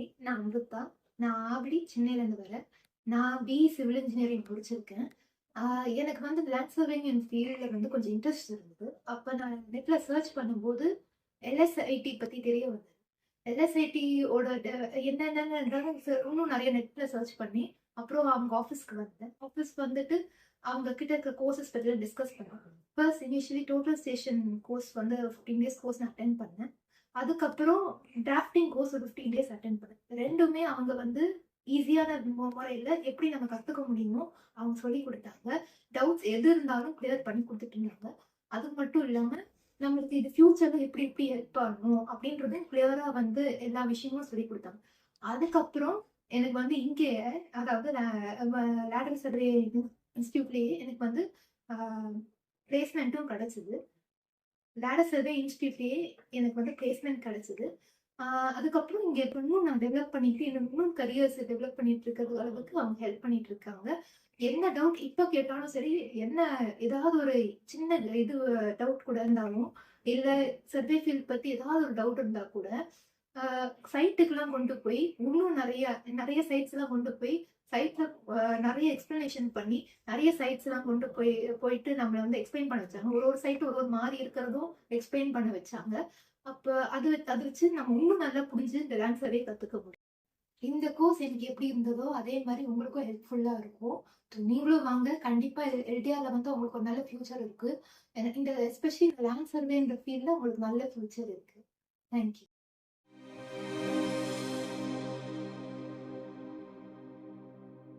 Hi, நான் அம்ருதா. நான் ஆவடி, சென்னையிலேருந்து வரேன். நான் சிவில் இன்ஜினியரிங் முடிச்சிருக்கேன். எனக்கு வந்து லேண்ட் சர்வேயிங் அண்ட் ஃபீல்ட்ல வந்து கொஞ்சம் இன்ட்ரெஸ்ட் இருந்தது. அப்ப நான் நெட்ல சர்ச் பண்ணும்போது எல்எஸ்ஐடி பத்தி தெரிய வந்தது. எல்எஸ்ஐடியோட என்னென்னன்றது இன்னும் நெறைய நெட்ல சர்ச் பண்ணி, அப்புறம் அவங்க ஆஃபீஸ்க்கு வந்தேன். ஆஃபீஸ் வந்துட்டு அவங்க கிட்ட இருக்க கோர்சஸ் பத்திலாம் டிஸ்கஸ் பண்ணோம். First initially total station course வந்து 15 டேஸ் கோர்ஸ் நான் அட்டெண்ட் பண்ணேன். அதுக்கப்புறம் டிராஃப்டிங் கோர்ஸ் ஒரு 15 டேஸ் அட்டெண்ட் பண்ணேன். 2மே அவங்க வந்து ஈஸியான முறையில எப்படி நம்ம கத்துக்க முடியுமோ அவங்க சொல்லிக் குடுத்தாங்க. டவுட்ஸ் எது இருந்தாலும் கிளியர் பண்ணி குடுத்துட்டு இருந்தாங்க. அது மட்டும் இல்லாம நம்மளுக்கு இது ஃபியூச்சர்ல எப்படி எப்படி ஹெல்ப் ஆகும் அப்படின்றதும் கிளியரா வந்து எல்லா விஷயமும் சொல்லிக் குடுத்தாங்க. அதுக்கப்புறம் எனக்கு வந்து இங்கேயே அதாவது லேடர் சர்வே இன்ஸ்டிடியூட்லயே எனக்கு வந்து ஆ பிளேஸ்மெண்ட்டும் கிடைச்சது. லேடர் சர்வே இன்ஸ்டிடியூட்லயே எனக்கு வந்து பிளேஸ்மெண்ட் கிடைச்சது. அதுக்கப்புறம் இங்க இப்ப இன்னும் நான் டெவலப் பண்ணிட்டு இன்னும் கரியர்ஸ் டெவலப் பண்ணிட்டு இருக்கிறது அளவுக்கு அவங்க ஹெல்ப் பண்ணிட்டு இருக்காங்க. என்ன டவுட் இப்ப கேட்டாலும் சரி, என்ன ஏதாவது ஒரு சின்ன இது டவுட் கூட இருந்தாலும், இல்ல சர்வே ஃபீல்ட் பத்தி ஏதாவது ஒரு டவுட் இருந்தா கூட, அ சைட்டுக்குலாம் கொண்டு போய் இன்னும் நெறைய நெறைய சைட்ஸ்லாம் கொண்டு போய் சைட்ல நெறைய எக்ஸ்ப்ளனேஷன் பண்ணி, நெறைய சைட்ஸ்லாம் கொண்டு போயிட்டு நம்மள வந்து எக்ஸ்ப்ளைன் பண்ண வச்சாங்க. ஒரு ஒரு சைட் ஒரு ஒரு மாரி இருக்கிறதும் எக்ஸ்ப்ளைன் பண்ண வச்சாங்க. அப்ப அது வச்சு நம்ம இன்னும் நல்லா புரிஞ்சு இந்த டான்ஸவே கத்துக்க முடியும். இந்த கோர்ஸ் எனக்கு எப்படி இருந்ததோ, அதே மாரி உங்களுக்கும் ஹெல்ப்ஃபுல்லா இருக்கும். நீங்களும் வாங்க. கண்டிப்பா எல்டிஆர்ல வந்து உங்களுக்கு ஒரு நல்ல ஃபியூச்சர் இருக்கு. இந்த எஸ்பெஷலி டான்ஸ் சர்வேன்ற ஃபீல்ட்ல உங்களுக்கு நல்ல ஃபியூச்சர் இருக்கு. Thank you.